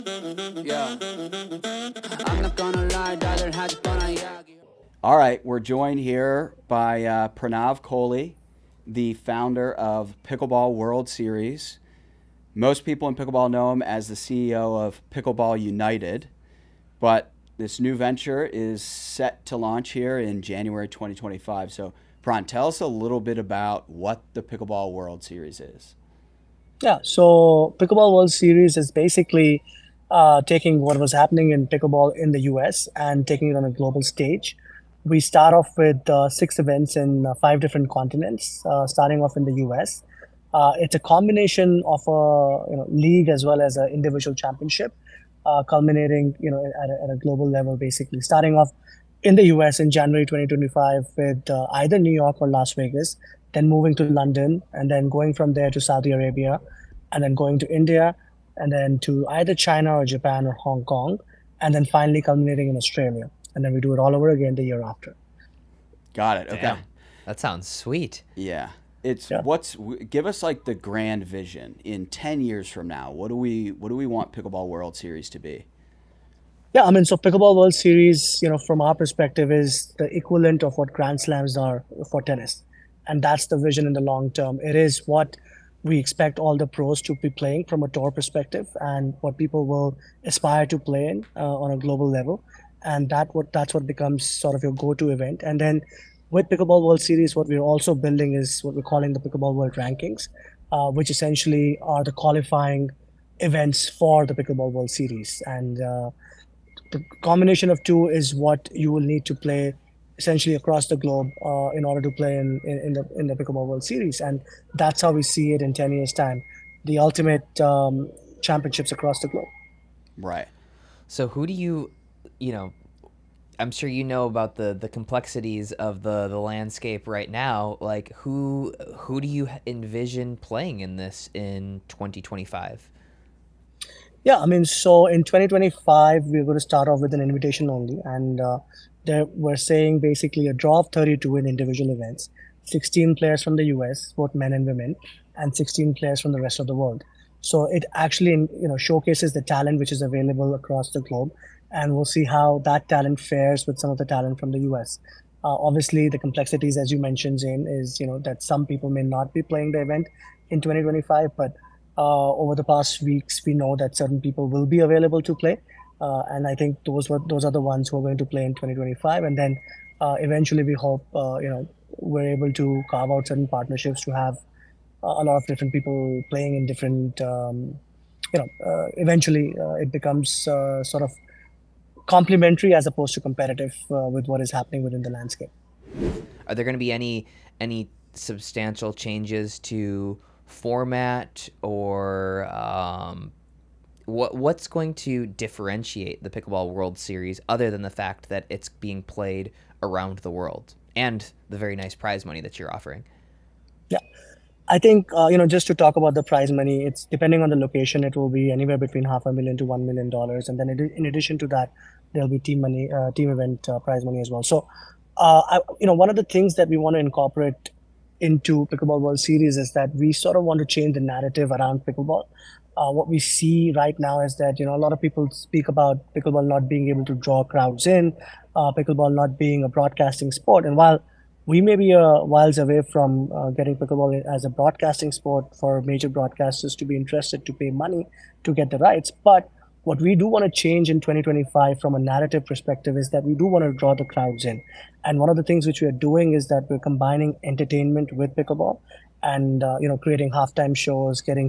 Yeah. I'm not gonna lie, rather had fun. All right, we're joined here by Pranav Kohli, the founder of Pickleball World Series. Most people in pickleball know him as the CEO of Pickleball United, but this new venture is set to launch here in January 2025. So, Pran, tell us a little bit about what the Pickleball World Series is. Yeah, so Pickleball World Series is basically taking what was happening in pickleball in the US and taking it on a global stage. We start off with 6 events in 5 different continents, starting off in the US. It's a combination of a league as well as an individual championship, culminating at a global level, basically starting off in the US in January 2025 with either New York or Las Vegas, then moving to London, and then going from there to Saudi Arabia, and then going to India, and then to either China or Japan or Hong Kong, and then finally culminating in Australia. And then we do it all over again the year after. Got it. Okay. Damn, that sounds sweet. Yeah. It's Yeah. give us like the grand vision in 10 years from now. What do we want Pickleball World Series to be? Yeah, I mean, so Pickleball World Series, from our perspective, is the equivalent of what Grand Slams are for tennis. And that's the vision in the long term. It is what we expect all the pros to be playing from a tour perspective and what people will aspire to play in on a global level. And that's what becomes sort of your go-to event. And then with Pickleball World Series, what we're also building is what we're calling the Pickleball World Rankings, which essentially are the qualifying events for the Pickleball World Series. And the combination of two is what you will need to play essentially across the globe in order to play in the Pickleball World Series, and that's how we see it in 10 years' time, the ultimate championships across the globe. Right. So who do you know, I'm sure you know about the complexities of the landscape right now. Like who do you envision playing in this in 2025? Yeah, I mean, so in 2025, we're going to start off with an invitation only, and we're saying basically a draw of 32 in individual events, 16 players from the US, both men and women, and 16 players from the rest of the world. So it actually, showcases the talent which is available across the globe, and we'll see how that talent fares with some of the talent from the US. Obviously, the complexities, as you mentioned, Zane, is that some people may not be playing the event in 2025, but over the past weeks, we know that certain people will be available to play, and I think those are the ones who are going to play in 2025. And then eventually, we hope we're able to carve out certain partnerships to have a lot of different people playing in different. Eventually, it becomes sort of complementary as opposed to competitive with what is happening within the landscape. Are there going to be any substantial changes to format or what's going to differentiate the Pickleball World Series other than the fact that it's being played around the world and the very nice prize money that you're offering? Yeah. I think just to talk about the prize money, it's depending on the location. It will be anywhere between $500,000 to $1 million, and then in addition to that, there'll be team money, team event prize money as well. So, one of the things that we want to incorporate into Pickleball World Series is that we sort of want to change the narrative around pickleball. What we see right now is that a lot of people speak about pickleball not being able to draw crowds in, pickleball not being a broadcasting sport, and while we may be miles away from getting pickleball as a broadcasting sport for major broadcasters to be interested to pay money to get the rights. But what we do want to change in 2025 from a narrative perspective is that we do want to draw the crowds in. And one of the things which we are doing is that we're combining entertainment with pickleball and, creating halftime shows, getting,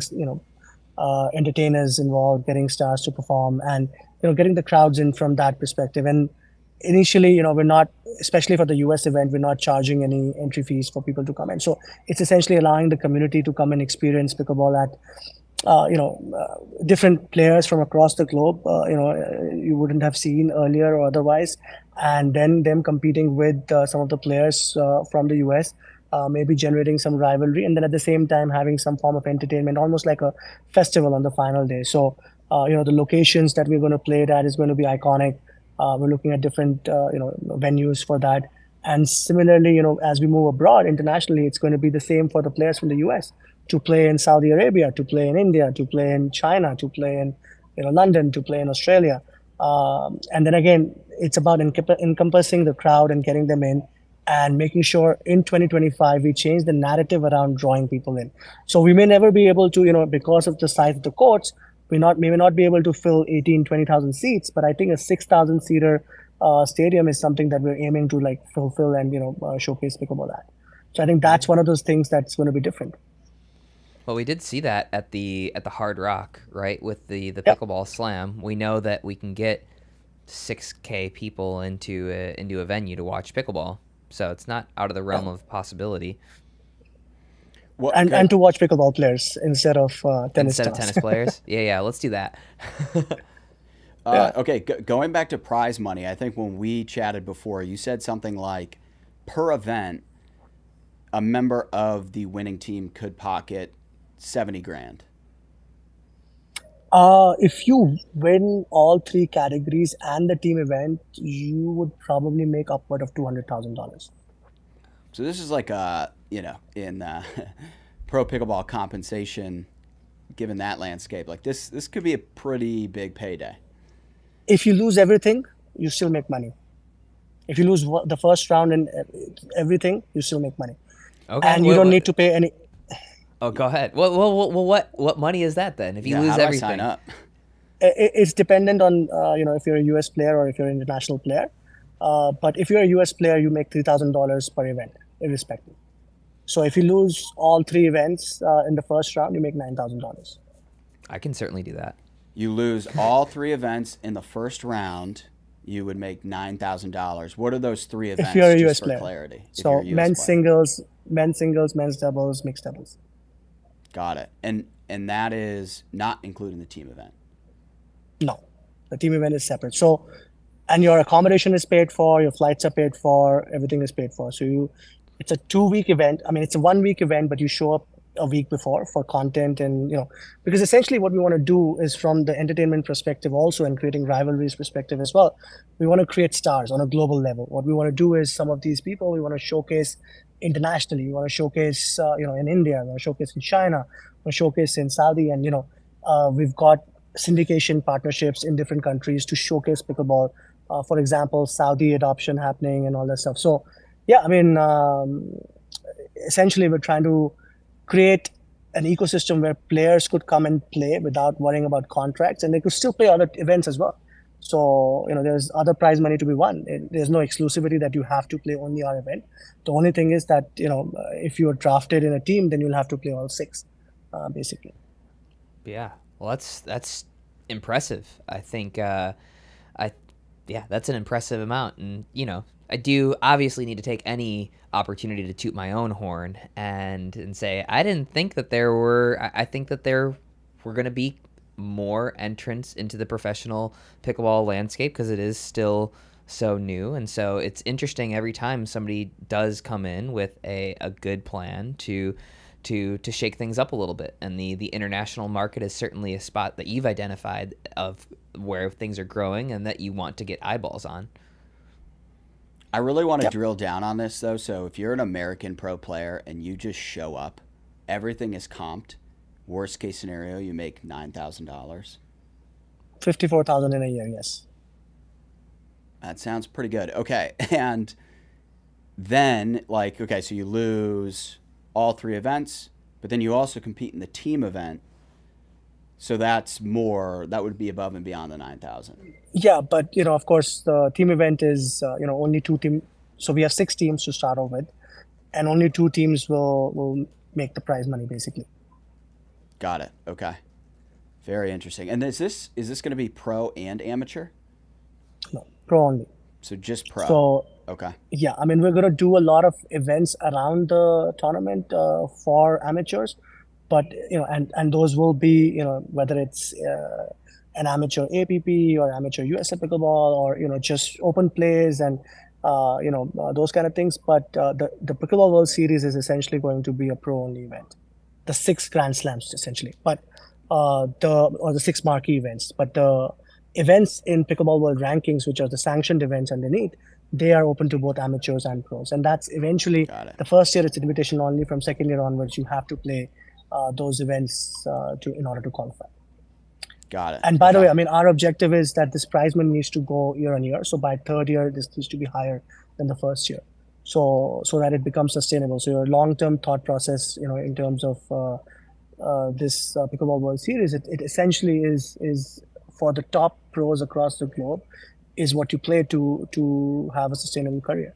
entertainers involved, getting stars to perform and, getting the crowds in from that perspective. And initially, we're not, especially for the US event, we're not charging any entry fees for people to come in. So it's essentially allowing the community to come and experience pickleball at, different players from across the globe, you wouldn't have seen earlier or otherwise. And then them competing with some of the players from the US, maybe generating some rivalry. And then at the same time, having some form of entertainment, almost like a festival on the final day. So, the locations that we're going to play it at is going to be iconic. We're looking at different, venues for that. And similarly, as we move abroad internationally, it's going to be the same for the players from the US to play in Saudi Arabia, to play in India, to play in China, to play in London, to play in Australia. And then again, it's about encompassing the crowd and getting them in, and making sure in 2025 we change the narrative around drawing people in. So we may never be able to, because of the size of the courts, we may not be able to fill 18, 20,000 seats, but I think a 6,000 seater stadium is something that we're aiming to like fulfill and showcase pickleball at. So I think that's one of those things that's going to be different. Well, we did see that at the Hard Rock, right? With the Yep. pickleball slam, we know that we can get 6K people into a venue to watch pickleball. So it's not out of the realm of possibility. Well, And to watch pickleball players instead of tennis Instead of stars. tennis players. Yeah, let's do that. Okay, going back to prize money, I think when we chatted before, you said something like per event, a member of the winning team could pocket 70 grand. If you win all three categories and the team event, you would probably make upward of $200,000. So this is like in pro pickleball compensation, given that landscape, like this could be a pretty big payday. If you lose everything, you still make money. If you lose the first round and everything, you still make money. Okay. And you don't need to pay any. Oh, go ahead. Well, what money is that then? If you lose how do everything, I sign up? It's dependent on if you're a US player or if you're an international player. But if you're a US player, you make $3,000 per event, irrespective. So if you lose all three events in the first round, you make $9,000. I can certainly do that. You lose all three events in the first round, you would make $9,000. What are those three events? If you're a just US for player. clarity? If So you're a US men's player. singles, men's doubles, mixed doubles. Got it. And that is not including the team event. No, the team event is separate. So, and your accommodation is paid for, your flights are paid for, everything is paid for. So it's a 2-week event. I mean, it's a 1-week event, but you show up a week before for content and, because essentially what we want to do is from the entertainment perspective also and creating rivalries perspective as well. We want to create stars on a global level. What we want to do is some of these people we want to showcase internationally. We want to showcase, in India, we want to showcase in China, we want to showcase in Saudi, and, we've got syndication partnerships in different countries to showcase pickleball. For example, Saudi adoption happening and all that stuff. So, yeah, I mean, essentially we're trying to create an ecosystem where players could come and play without worrying about contracts, and they could still play other events as well. So, there's other prize money to be won. There's no exclusivity that you have to play only our event. The only thing is that, if you're drafted in a team, then you'll have to play all 6, basically. Yeah. Well, that's impressive. I think, that's an impressive amount. And, I do obviously need to take any opportunity to toot my own horn and say, I didn't think that I think that there were going to be more entrants into the professional pickleball landscape because it is still so new. And so it's interesting every time somebody does come in with a good plan to shake things up a little bit. And the international market is certainly a spot that you've identified of where things are growing and that you want to get eyeballs on. I really want to drill down on this, though. So if you're an American pro player and you just show up, everything is comped. Worst case scenario, you make $9,000. $54,000 in a year, yes. That sounds pretty good. Okay, and then, so you lose all three events, but then you also compete in the team event. So that would be above and beyond the 9,000. Yeah, but of course, the team event is only 2 teams. So we have 6 teams to start off with, and only 2 teams will make the prize money basically. Got it. Okay, very interesting. And is this going to be pro and amateur? No, pro only. So just pro. So okay. Yeah, I mean we're gonna do a lot of events around the tournament for amateurs, but and those will be whether it's an amateur APP or amateur USA pickleball or just open plays and those kind of things. But the Pickleball World Series is essentially going to be a pro only event, the 6 Grand Slams essentially, but the 6 marquee events. But the events in Pickleball World Rankings, which are the sanctioned events underneath, they are open to both amateurs and pros. And that's eventually the first year it's invitation only. From second year onwards, you have to play those events in order to qualify. Got it. And by the Okay. way, I mean, our objective is that this prize money needs to go year on year. So by third year, this needs to be higher than the first year. So that it becomes sustainable. So your long-term thought process, in terms of this Pickleball World Series, it essentially is for the top pros across the globe, is what you play to have a sustainable career.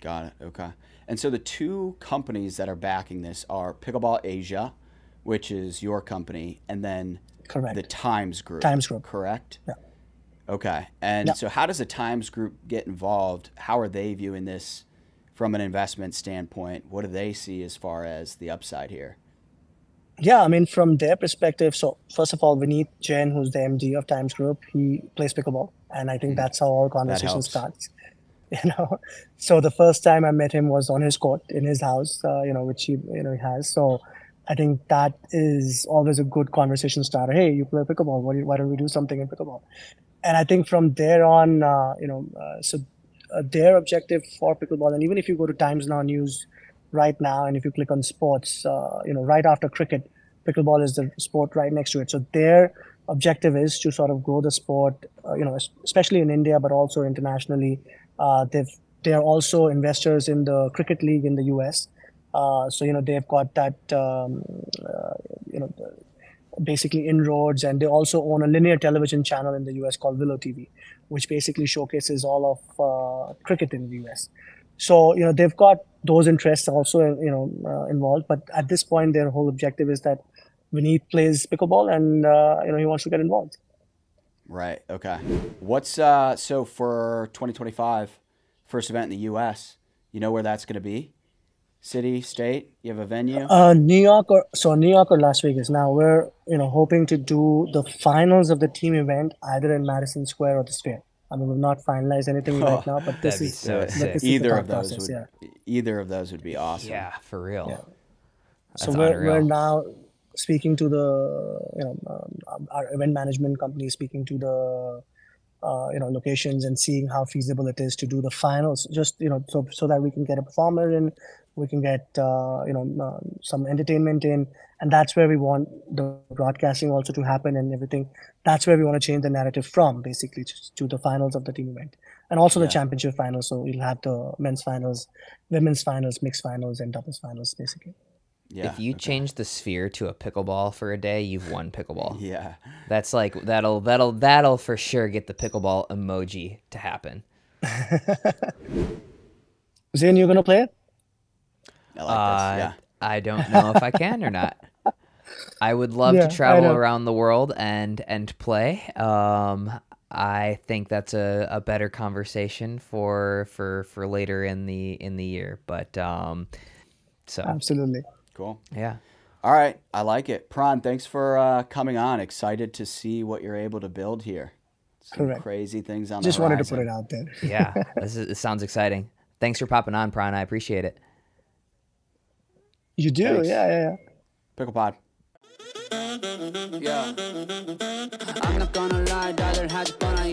Got it. Okay. And so the two companies that are backing this are Pickleball Asia, which is your company, and then Correct. the Times Group. Times Group. Correct? Yeah. Okay. And Yeah. so how does the Times Group get involved? How are they viewing this from an investment standpoint? What do they see as far as the upside here? Yeah, I mean, from their perspective, so first of all, Vineet Jain, who's the MD of Times Group, he plays pickleball. And I think that's how all conversation helps. starts. So the first time I met him was on his court in his house, which he has. So I think that is always a good conversation starter. Hey, you play pickleball. Why don't we do something in pickleball? And I think from there on, their objective for pickleball, and even if you go to Times Now News right now, and if you click on sports, right after cricket, pickleball is the sport right next to it. So their objective is to sort of grow the sport, especially in India, but also internationally. They are also investors in the cricket league in the US. They've got that, basically inroads, and they also own a linear television channel in the US called Willow TV, which basically showcases all of cricket in the US. So, they've got those interests also, involved. But at this point, their whole objective is that Vineet plays pickleball, and, he wants to get involved. Right. Okay. What's so for 2025, first event in the U.S., you know where that's going to be? City, state? You have a venue? New York or Las Vegas. Now we're hoping to do the finals of the team event either in Madison Square or the Sphere. I mean, we've not finalized anything right now, but this That'd be is so sick. this is Either the of thought those process, would either of those would be awesome. Yeah, for real. Yeah. That's So we're unreal. now speaking to the our event management company, speaking to the locations and seeing how feasible it is to do the finals, just so that we can get a performer in, we can get some entertainment in, and that's where we want the broadcasting also to happen and everything. That's where we want to change the narrative from, basically, to the finals of the team event, and also the championship finals. So we'll have the men's finals, women's finals, mixed finals, and doubles finals, basically. Yeah. If you change the Sphere to a pickleball for a day, you've won pickleball. Yeah. That's like that'll for sure get the pickleball emoji to happen. Zane, you gonna play it? I like this. Yeah. I don't know if I can or not. I would love Yeah, to I travel know. around the world and play. I think that's a better conversation for later in the year. But so Absolutely. Cool. yeah. All right. I like it. Pran, thanks for coming on. Excited to see what you're able to build here. Some Correct. crazy things on Just the wanted to horizon. put it out there. Yeah, this sounds exciting. Thanks for popping on, Pran. I appreciate it. You do, Thanks. yeah. Pickle Pod. Yeah. I'm not gonna lie, rather had fun,